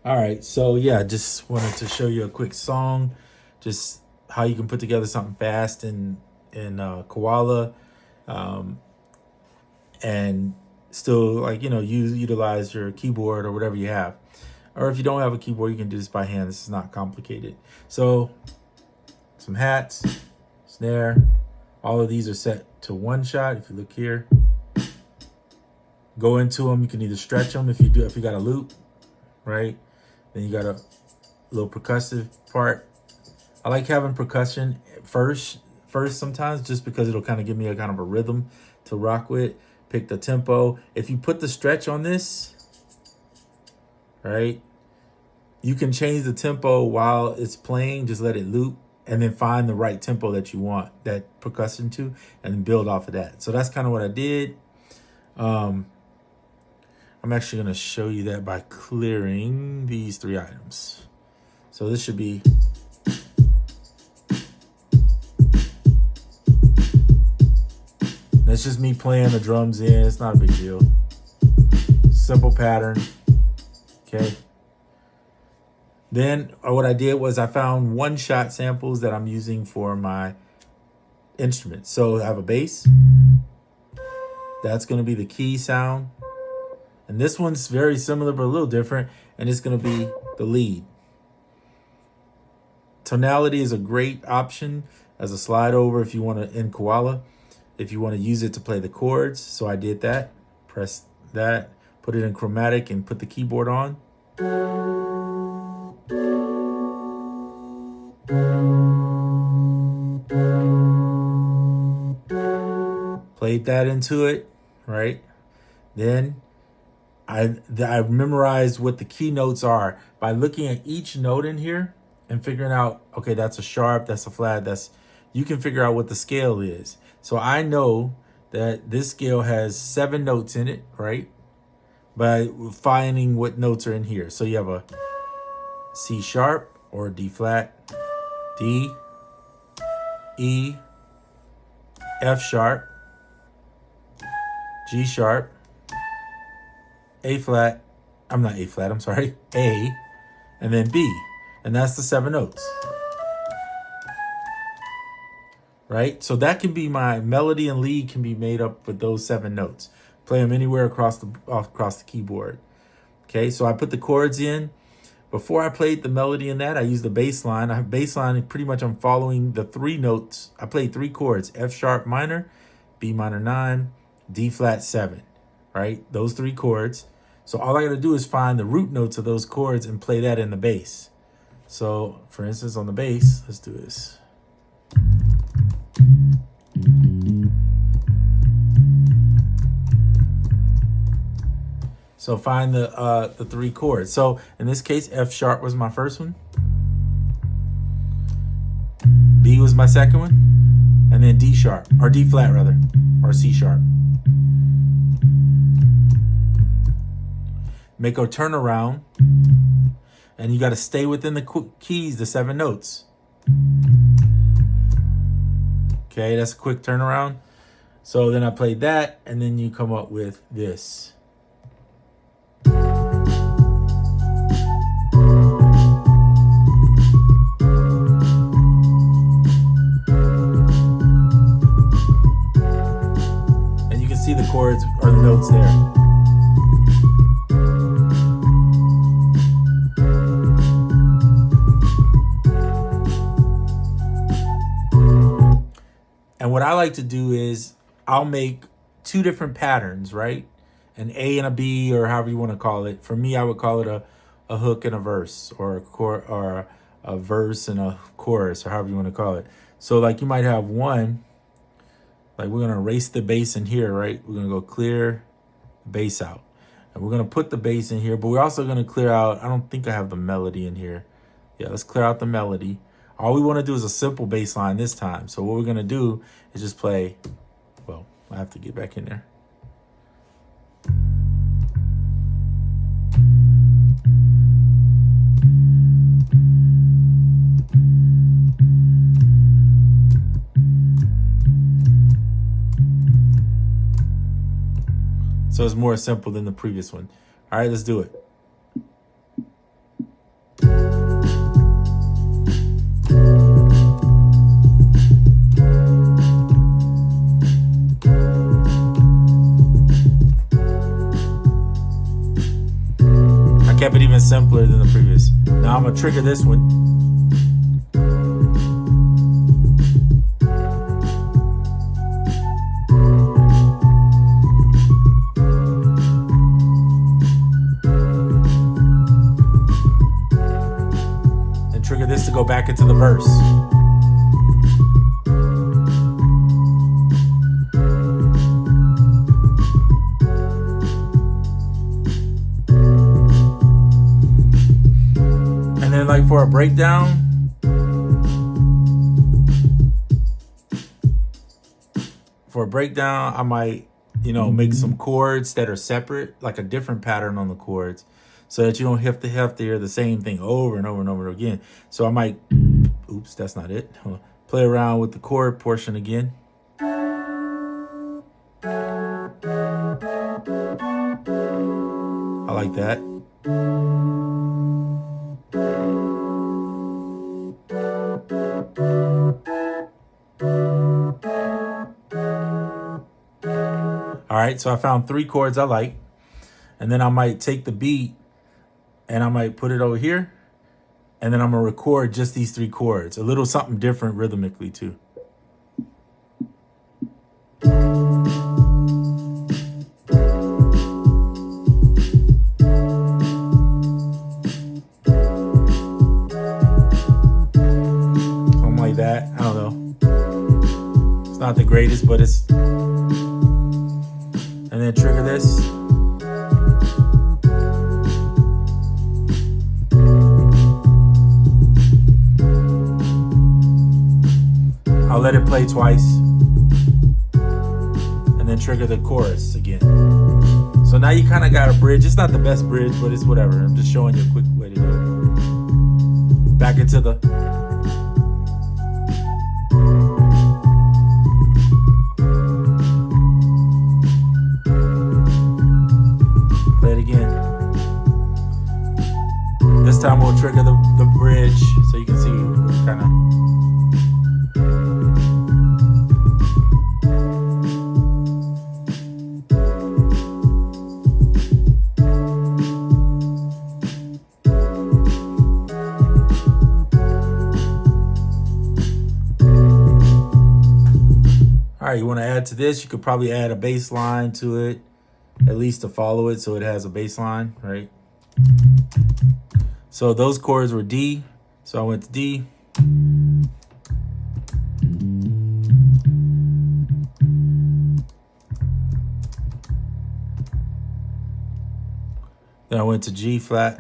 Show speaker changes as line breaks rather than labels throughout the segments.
All right, so yeah, just wanted to show you a quick song, just how you can put together something fast in Koala, um, and still utilize your keyboard or whatever you have. Or if you don't have a keyboard, you can do this by hand. This is not complicated. So some hats, snare, all of these are set to one shot. If you look here, go into them. You can either stretch them if you got a loop, right? Then you got a little percussive part. I like having percussion first sometimes, just because it'll kind of give me a kind of a rhythm to rock with. Pick the tempo. If you put the stretch on this, right, you can change the tempo while it's playing. Just let it loop and then find the right tempo that you want that percussion to, and then build off of that. So that's kind of what I did. I'm actually going to show you that by clearing these 3 items. So this should be... That's just me playing the drums in. It's not a big deal. Simple pattern. Okay. Then what I did was I found one-shot samples that I'm using for my instruments. So I have a bass. That's going to be the key sound. And this one's very similar but a little different. And it's going to be the lead. Tonality is a great option as a slide over if you want to, in Koala, if you want to use it to play the chords. So I did that. Press that, put it in chromatic, and put the keyboard on. Played that into it, right? Then I memorized what the key notes are by looking at each note in here and figuring out, okay, that's a sharp, that's a flat, you can figure out what the scale is. So I know that this scale has 7 notes in it, right? By finding what notes are in here. So you have a C sharp or D flat, D, E, F sharp, G sharp, A flat, I'm sorry, A, and then B. And that's the 7 notes. Right? So that can be my melody, and lead can be made up with those 7 notes. Play them anywhere across the keyboard. Okay, so I put the chords in. Before I played the melody in that, I used the bass line. Bass line, pretty much I'm following the 3 notes. I played 3 chords: F sharp minor, B minor 9, D flat 7. Right? Those 3 chords. So all I gotta do is find the root notes of those chords and play that in the bass. So for instance, on the bass, let's do this. So find the 3 chords. So in this case, F sharp was my first one. B was my second one. And then D sharp, or D flat rather, or C sharp. Make a turnaround. And you got to stay within the keys, the 7 notes. Okay, that's a quick turnaround. So then I played that, and then you come up with this. And you can see the chords or the notes there. And what I like to do is I'll make 2 different patterns, right? An A and a B, or however you want to call it. For me, I would call it a hook and a verse, or a verse and a chorus, or however you want to call it. So like you might have one, like we're going to erase the bass in here, right? We're going to go clear the bass out. And we're going to put the bass in here, but we're also going to clear out, I don't think I have the melody in here. Yeah, let's clear out the melody. All we want to do is a simple bass line this time. So what we're going to do is just play, well, I have to get back in there. So it's more simple than the previous one. All right, let's do it. kept it even simpler than the previous. Now I'm gonna trigger this one. And trigger this to go back into the verse. And then like for a breakdown, I might, make some chords that are separate, like a different pattern on the chords, so that you don't have to hear the same thing over and over and over again. So I might, oops, that's not it. Play around with the chord portion again. I like that. All right, so I found 3 chords I like. And then I might take the beat and I might put it over here. And then I'm going to record just these 3 chords. A little something different rhythmically too. Something like that. I don't know. It's not the greatest, but it's... And then trigger this. I'll let it play twice. And then trigger the chorus again. So now you kind of got a bridge. It's not the best bridge, but it's whatever. I'm just showing you a quick way to do it. Back into the... This time we'll trigger the bridge so you can see kind of. All right, you want to add to this, you could probably add a bass line to it, at least to follow it so it has a bass line, right? So those chords were D, so I went to D. Then I went to G flat,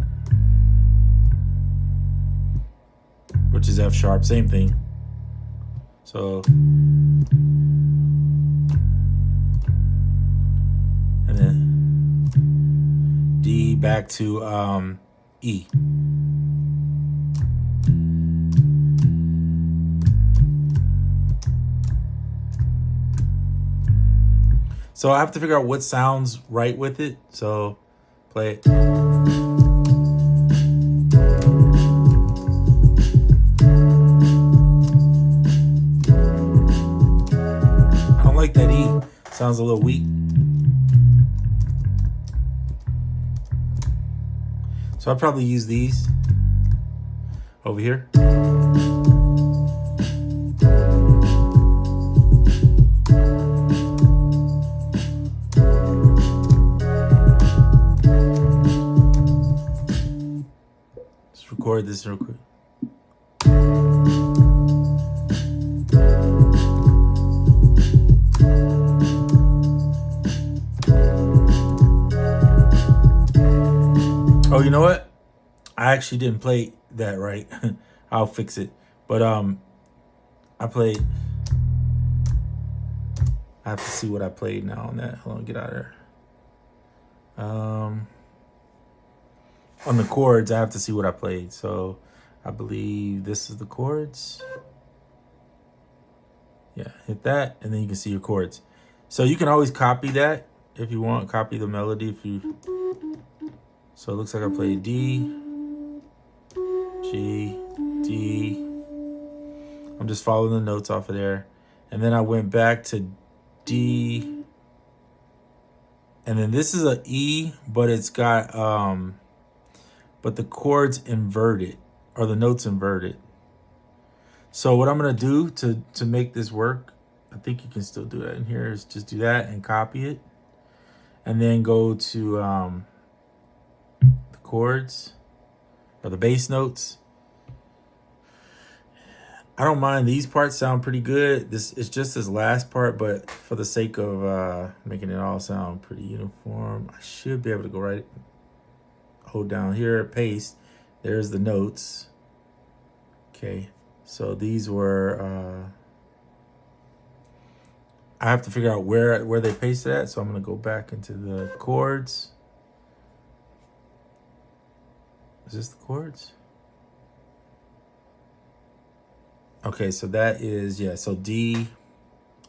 which is F sharp, same thing. So, and then D back to E. So I have to figure out what sounds right with it. So play it. I don't like that E. Sounds a little weak. So I'll probably use these over here. Let's record this real quick. Oh, you know what? I actually didn't play that right. I'll fix it. But I played. I have to see what I played now on that. Hold on, get out of there. On the chords, I have to see what I played. So I believe this is the chords. Yeah, hit that, and then you can see your chords. So you can always copy that if you want. Copy the melody if you. So it looks like I played D, G, D. I'm just following the notes off of there. And then I went back to D. And then this is an E, but it's got but the chords inverted, or the notes inverted. So what I'm gonna do to make this work, I think you can still do that in here, is just do that and copy it. And then go to the chords, or the bass notes. I don't mind, these parts sound pretty good. This is just this last part, but for the sake of making it all sound pretty uniform, I should be able to go right, hold down here, paste. There's the notes. Okay, so these were, I have to figure out where they pasted at. So I'm gonna go back into the chords. Is this the chords? Okay, so that is, yeah, so D.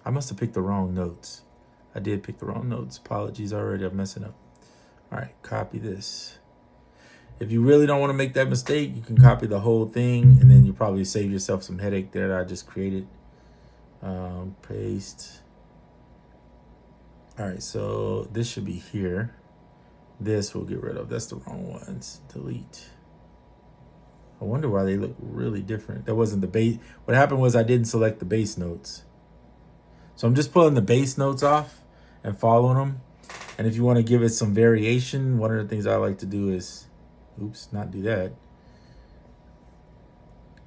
I must have picked the wrong notes. I did pick the wrong notes. Apologies already, I'm messing up. All right, copy this. If you really don't want to make that mistake, you can copy the whole thing, and then you probably save yourself some headache there that I just created. Paste. All right, so this should be here. This we'll get rid of. That's the wrong ones. Delete. I wonder why they look really different. That wasn't the bass. What happened was I didn't select the bass notes. So I'm just pulling the bass notes off and following them. And if you want to give it some variation, one of the things I like to do is, oops, not do that,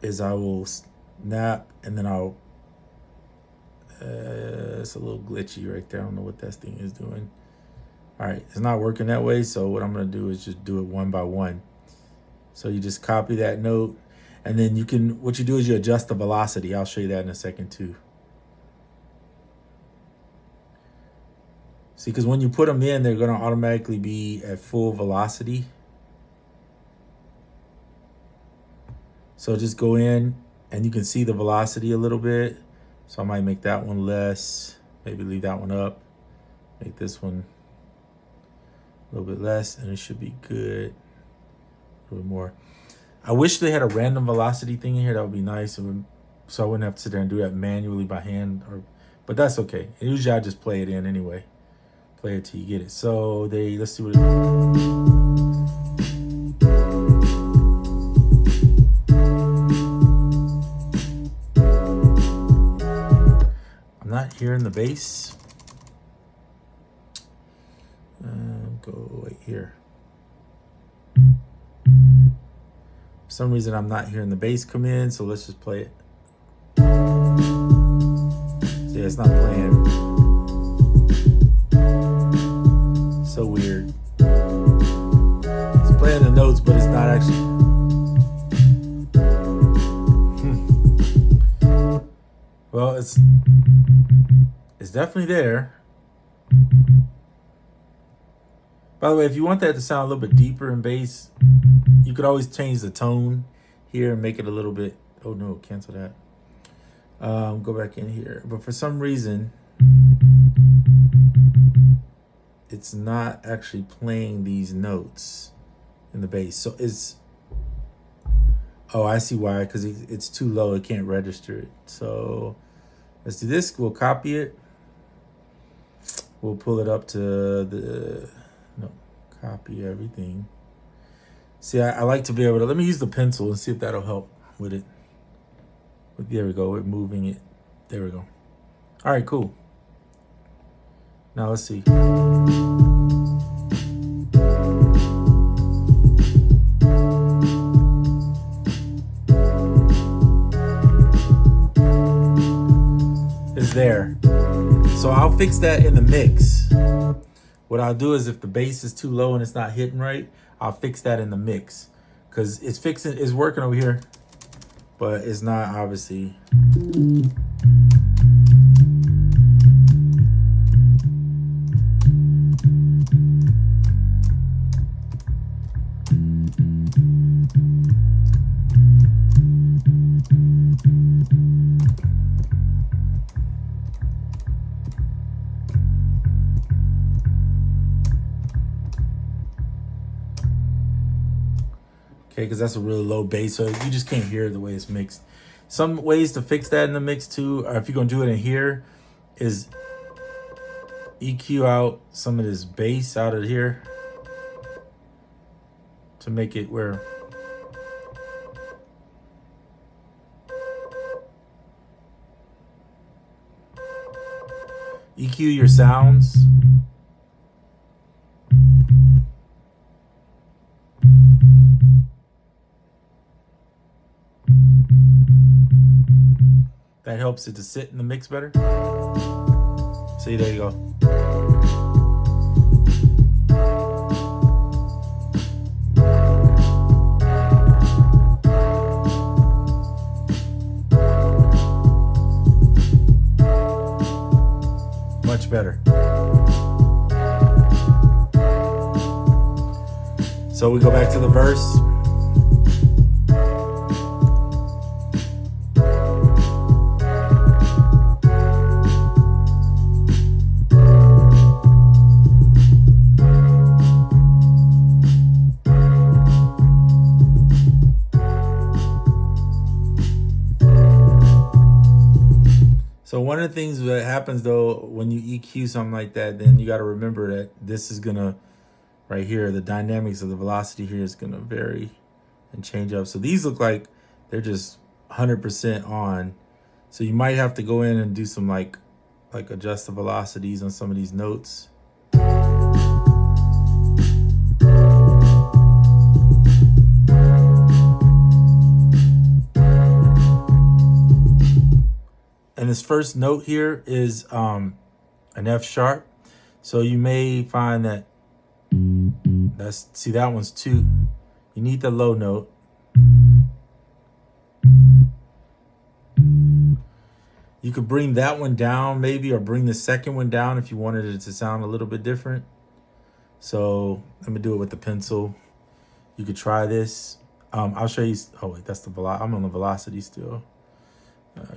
is I will snap and then I'll, it's a little glitchy right there. I don't know what that thing is doing. All right, it's not working that way. So what I'm going to do is just do it one by one. So you just copy that note, and then you can, what you do is you adjust the velocity. I'll show you that in a second too. See, because when you put them in, they're going to automatically be at full velocity. So just go in and you can see the velocity a little bit. So I might make that one less, maybe leave that one up, make this one a little bit less, and it should be good. A little more. I wish they had a random velocity thing in here. That would be nice. So I wouldn't have to sit there and do that manually by hand. But that's okay. Usually I just play it in anyway. Play it till you get it. So let's see what it is. I'm not hearing the bass. Go right here. For some reason, I'm not hearing the bass come in, so let's just play it. See, it's not playing. So weird. It's playing the notes, but it's not actually. Well, it's definitely there. By the way, if you want that to sound a little bit deeper in bass, you could always change the tone here and make it a little bit, oh no, cancel that. Go back in here. But for some reason, it's not actually playing these notes in the bass. So oh, I see why, because it's too low, it can't register it. So let's do this, we'll copy it. We'll pull it up to copy everything. See, I like to be able to, let me use the pencil and see if that'll help with it. There we go, we're moving it. There we go. All right, cool. Now let's see. It's there. So I'll fix that in the mix. What I'll do is if the bass is too low and it's not hitting right, I'll fix that in the mix. Because it's working over here, but it's not obviously. Okay, because that's a really low bass, so you just can't hear the way it's mixed. Some ways to fix that in the mix too, or if you're gonna do it in here, is EQ out some of this bass out of here to make it where EQ your sounds. That helps it to sit in the mix better. See, there you go. Much better. So we go back to the verse. So one of the things that happens though, when you EQ something like that, then you got to remember that this is gonna, right here, the dynamics of the velocity here is gonna vary and change up. So these look like they're just 100% on. So you might have to go in and do some like adjust the velocities on some of these notes. And this first note here is an F sharp. So you may find that see, that one's 2. You need the low note. You could bring that one down maybe, or bring the second one down if you wanted it to sound a little bit different. So let me do it with the pencil. You could try this. I'll show you. Oh wait, that's the velocity. I'm on the velocity still.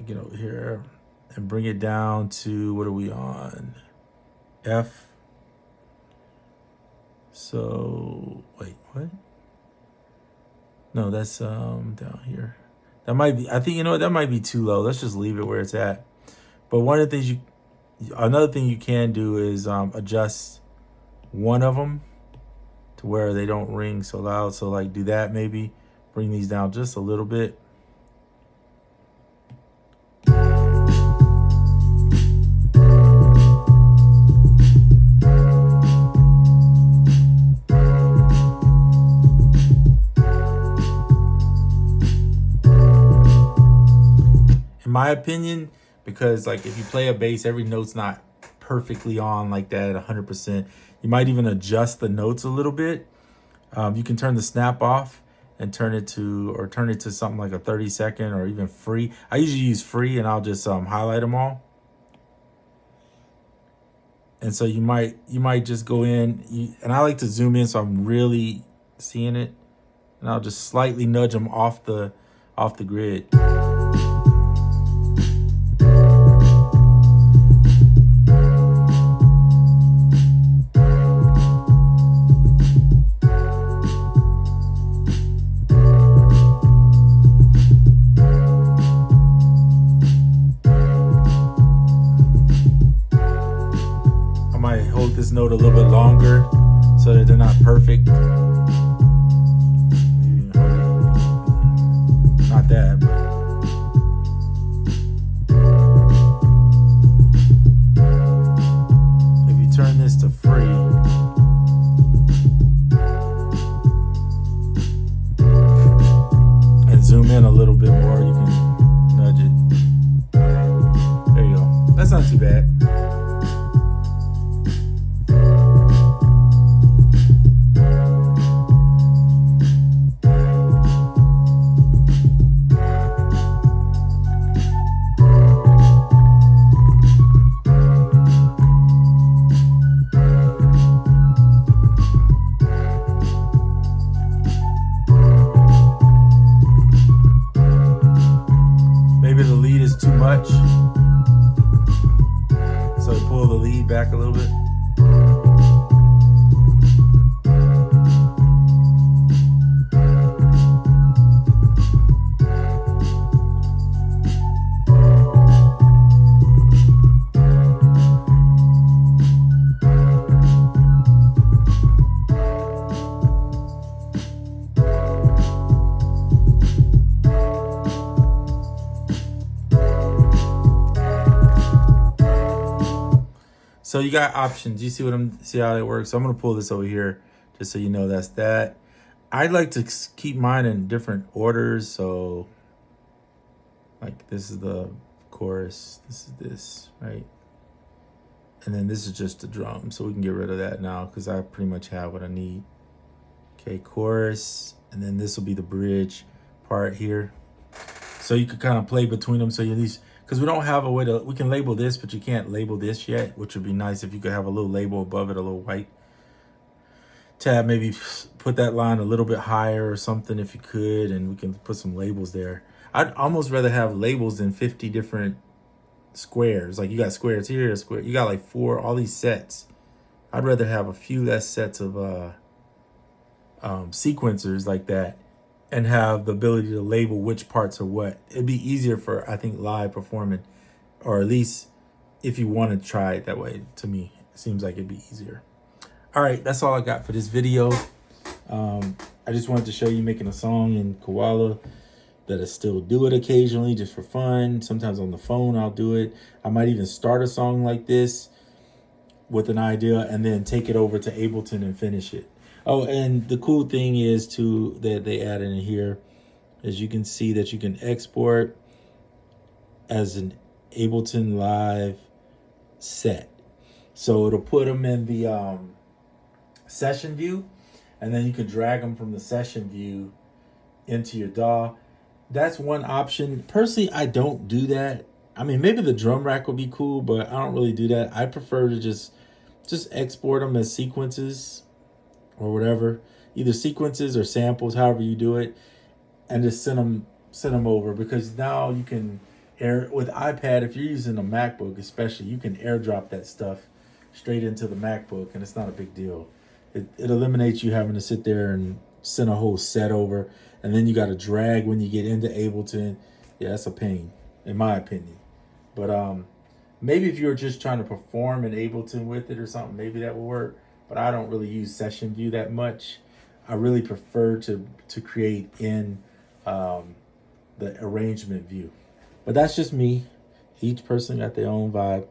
Get over here and bring it down to, what are we on? F. So wait, what? No, that's down here. That might be, I think, you know what, that might be too low. Let's just leave it where it's at. But one of the things another thing you can do is adjust one of them to where they don't ring so loud. So like do that maybe. Bring these down just a little bit. In my opinion, because like if you play a bass, every note's not perfectly on like that 100%. You might even adjust the notes a little bit. You can turn the snap off and turn it to something like a 30-second or even free. I usually use free, and I'll just highlight them all. And so you might just go in, and I like to zoom in so I'm really seeing it, and I'll just slightly nudge them off the grid. This note a little bit longer so that they're not perfect. Maybe not that, but if you turn this to free, and zoom in a little bit more, you can nudge it. There you go. That's not too bad. Too much, so pull the lead back a little bit. So you got options. You see how it works? So I'm gonna pull this over here just so you know that's that. I'd like to keep mine in different orders. So like this is the chorus, this is this, right? And then this is just the drum. So we can get rid of that now because I pretty much have what I need. Okay, chorus, and then this will be the bridge part here. So you could kind of play between them. So you at least, because we don't have a way to, we can label this, but you can't label this yet, which would be nice if you could have a little label above it, a little white tab, maybe put that line a little bit higher or something if you could, and we can put some labels there. I'd almost rather have labels than 50 different squares. Like you got squares here, square, you got like 4, all these sets. I'd rather have a few less sets of sequencers like that and have the ability to label which parts are what. It'd be easier for, I think, live performing, or at least if you want to try it that way. To me, it seems like it'd be easier. All right, that's all I got for this video. I just wanted to show you making a song in Koala that I still do it occasionally just for fun. Sometimes on the phone I'll do it. I might even start a song like this with an idea and then take it over to Ableton and finish it. Oh, and the cool thing is too that they add in here is you can see that you can export as an Ableton Live set. So it'll put them in the session view, and then you can drag them from the session view into your DAW. That's one option. Personally, I don't do that. I mean, maybe the drum rack would be cool, but I don't really do that. I prefer to just export them as sequences or whatever, either sequences or samples, however you do it, and just send them over, because now you can with iPad, if you're using a MacBook especially, you can airdrop that stuff straight into the MacBook, and it's not a big deal. It eliminates you having to sit there and send a whole set over, and then you got to drag when you get into Ableton. Yeah, that's a pain, in my opinion. But maybe if you're just trying to perform in Ableton with it or something, maybe that will work. But I don't really use Session View that much. I really prefer to create in the arrangement view. But that's just me. Each person got their own vibe.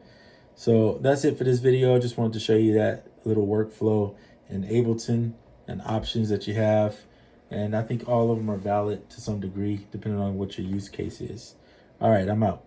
So that's it for this video. I just wanted to show you that little workflow in Ableton and options that you have. And I think all of them are valid to some degree, depending on what your use case is. All right, I'm out.